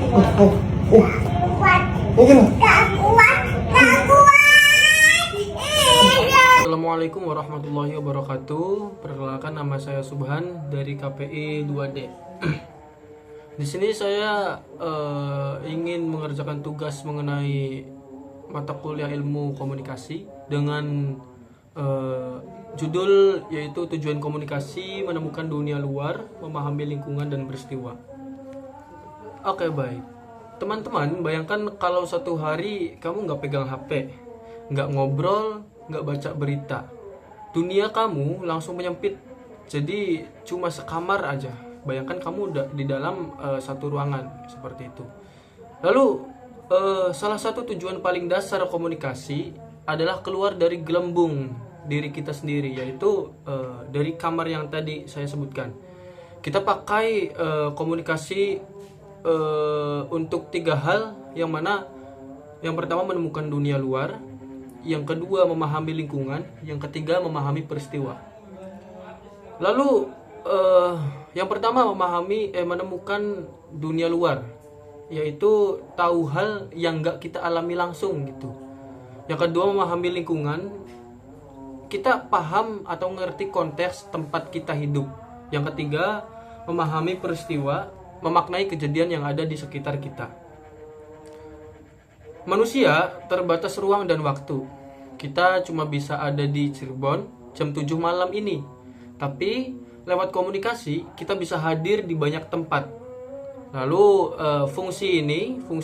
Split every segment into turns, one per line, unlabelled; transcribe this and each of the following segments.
Assalamualaikum warahmatullahi wabarakatuh. Perkenalkan, nama saya Subhan dari KPI 2D. Di sini saya ingin mengerjakan tugas mengenai mata kuliah ilmu komunikasi dengan judul yaitu tujuan komunikasi menemukan dunia luar, memahami lingkungan dan peristiwa. Oke, baik. Teman-teman, bayangkan kalau satu hari kamu nggak pegang HP, nggak ngobrol, nggak baca berita. Dunia kamu langsung menyempit, jadi cuma sekamar aja. Bayangkan kamu udah di dalam satu ruangan seperti itu. Lalu salah satu tujuan paling dasar komunikasi adalah keluar dari gelembung diri kita sendiri, yaitu dari kamar yang tadi saya sebutkan. Kita pakai komunikasi untuk 3 hal, yang mana yang pertama menemukan dunia luar, yang kedua memahami lingkungan, yang ketiga memahami peristiwa. Lalu yang pertama menemukan dunia luar, yaitu tahu hal yang nggak kita alami langsung gitu. Yang kedua memahami lingkungan, kita paham atau ngerti konteks tempat kita hidup. Yang ketiga memahami peristiwa, memaknai kejadian yang ada di sekitar kita. Manusia terbatas ruang dan waktu. Kita cuma bisa ada di Cirebon jam 7 malam ini. Tapi lewat komunikasi kita bisa hadir di banyak tempat. Lalu fungsi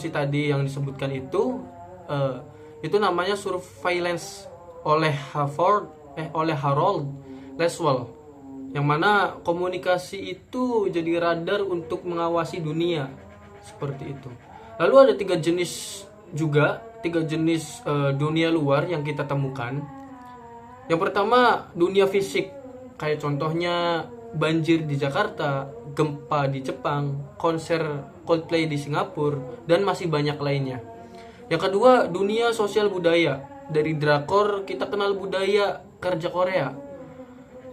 tadi yang disebutkan itu namanya surveillance oleh Harold Laswell, yang mana komunikasi itu jadi radar untuk mengawasi dunia seperti itu. Lalu ada 3 jenis dunia luar yang kita temukan. Yang pertama dunia fisik, kayak contohnya banjir di Jakarta, gempa di Jepang, konser Coldplay di Singapura, dan masih banyak lainnya. Yang kedua dunia sosial budaya, dari drakor kita kenal budaya kerja Korea.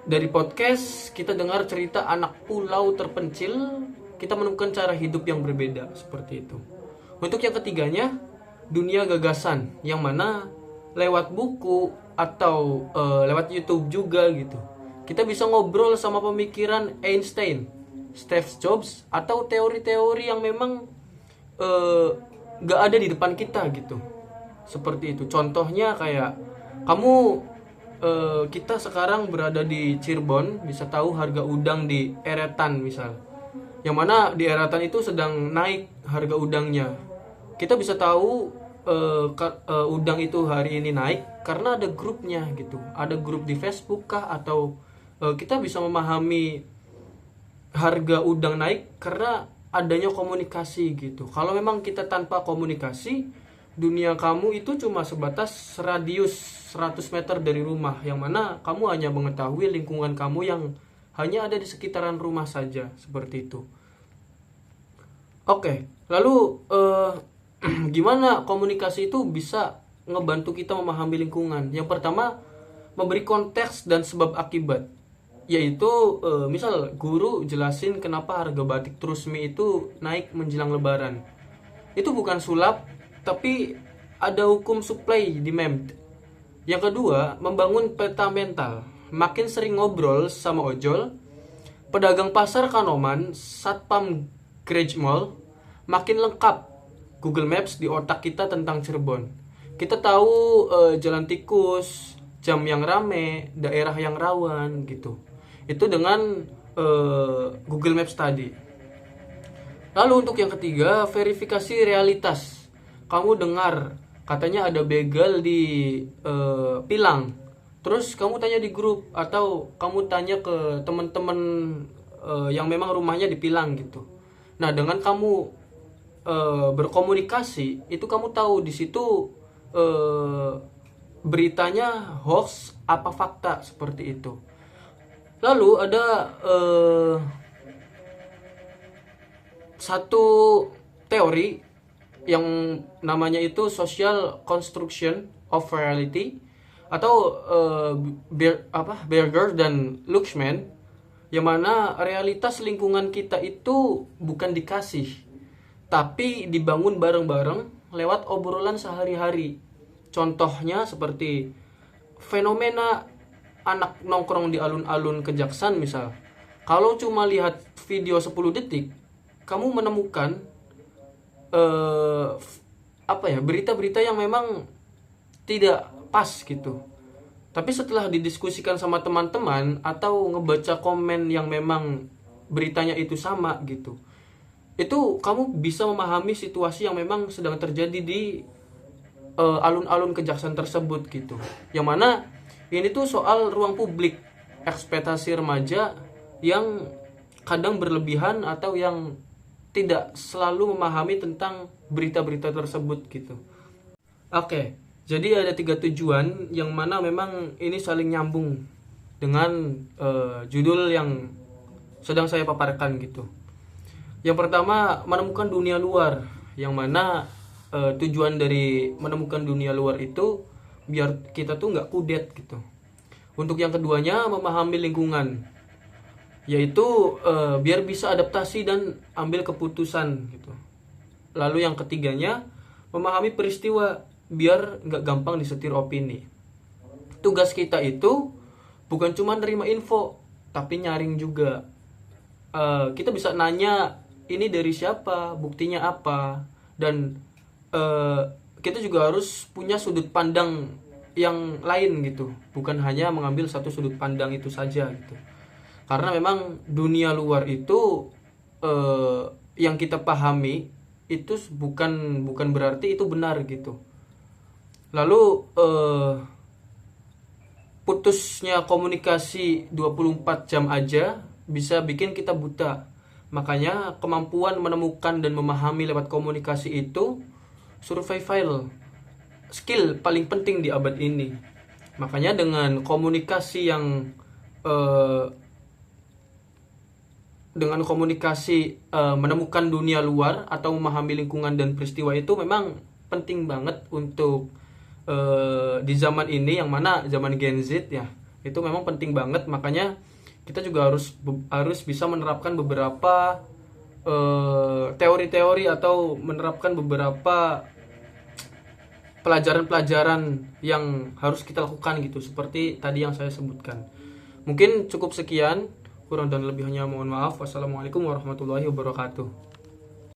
Dari podcast kita dengar cerita anak pulau terpencil, kita menemukan cara hidup yang berbeda seperti itu. Untuk yang ketiganya dunia gagasan, yang mana lewat buku atau lewat YouTube juga gitu. Kita bisa ngobrol sama pemikiran Einstein, Steve Jobs, atau teori-teori yang memang gak ada di depan kita gitu. Seperti itu. Contohnya kayak kita sekarang berada di Cirebon, bisa tahu harga udang di Eretan misal, yang mana di Eretan itu sedang naik harga udangnya. Kita bisa tahu udang itu hari ini naik karena ada grupnya gitu, ada grup di Facebook kah, atau kita bisa memahami harga udang naik karena adanya komunikasi gitu. Kalau memang kita tanpa komunikasi, dunia kamu itu cuma sebatas radius 100 meter dari rumah, yang mana kamu hanya mengetahui lingkungan kamu yang hanya ada di sekitaran rumah saja, seperti itu. Oke, lalu gimana komunikasi itu bisa ngebantu kita memahami lingkungan? Yang pertama, memberi konteks dan sebab akibat, yaitu misal guru jelasin kenapa harga batik Trusmi itu naik menjelang lebaran. Itu bukan sulap, tapi ada hukum supply demand. Yang kedua, membangun peta mental. Makin sering ngobrol sama ojol, pedagang pasar Kanoman, satpam garage mall, makin lengkap Google Maps di otak kita tentang Cirebon. Kita tahu jalan tikus, jam yang rame, daerah yang rawan gitu. Itu dengan Google Maps tadi. Lalu untuk yang ketiga, verifikasi realitas. Kamu dengar katanya ada begal di Pilang, terus kamu tanya di grup, atau kamu tanya ke teman-teman yang memang rumahnya di Pilang gitu. Nah, dengan kamu berkomunikasi itu, kamu tahu di situ beritanya hoax apa fakta, seperti itu. Lalu ada satu teori yang namanya itu social construction of reality, atau Berger dan Luhmann, yang mana realitas lingkungan kita itu bukan dikasih, tapi dibangun bareng-bareng lewat obrolan sehari-hari. Contohnya seperti fenomena anak nongkrong di alun-alun Kejaksan misal. Kalau cuma lihat video 10 detik, kamu menemukan berita-berita yang memang tidak pas gitu. Tapi setelah didiskusikan sama teman-teman atau ngebaca komen yang memang beritanya itu sama gitu, itu kamu bisa memahami situasi yang memang sedang terjadi di alun-alun Kejaksan tersebut gitu. Yang mana ini tuh soal ruang publik, ekspektasi remaja yang kadang berlebihan atau yang tidak selalu memahami tentang berita-berita tersebut gitu. Oke, jadi ada 3 tujuan yang mana memang ini saling nyambung dengan judul yang sedang saya paparkan gitu. Yang pertama, menemukan dunia luar, yang mana tujuan dari menemukan dunia luar itu biar kita tuh nggak kudet gitu. Untuk yang keduanya, memahami lingkungan, yaitu biar bisa adaptasi dan ambil keputusan gitu. Lalu yang ketiganya, memahami peristiwa, biar nggak gampang disetir opini. Tugas kita itu bukan cuma nerima info, tapi nyaring juga. Kita bisa nanya ini dari siapa, buktinya apa, dan kita juga harus punya sudut pandang yang lain gitu, bukan hanya mengambil satu sudut pandang itu saja gitu. Karena memang dunia luar itu yang kita pahami itu bukan berarti itu benar gitu. Lalu putusnya komunikasi 24 jam aja bisa bikin kita buta. Makanya kemampuan menemukan dan memahami lewat komunikasi itu survival skill paling penting di abad ini. Makanya dengan komunikasi yang menemukan dunia luar atau memahami lingkungan dan peristiwa itu memang penting banget untuk di zaman ini, yang mana zaman Gen Z ya, itu memang penting banget. Makanya kita juga harus bisa menerapkan beberapa teori-teori atau menerapkan beberapa pelajaran-pelajaran yang harus kita lakukan gitu, seperti tadi yang saya sebutkan. Mungkin cukup sekian, kurang dan lebihnya mohon maaf. Wassalamualaikum warahmatullahi wabarakatuh.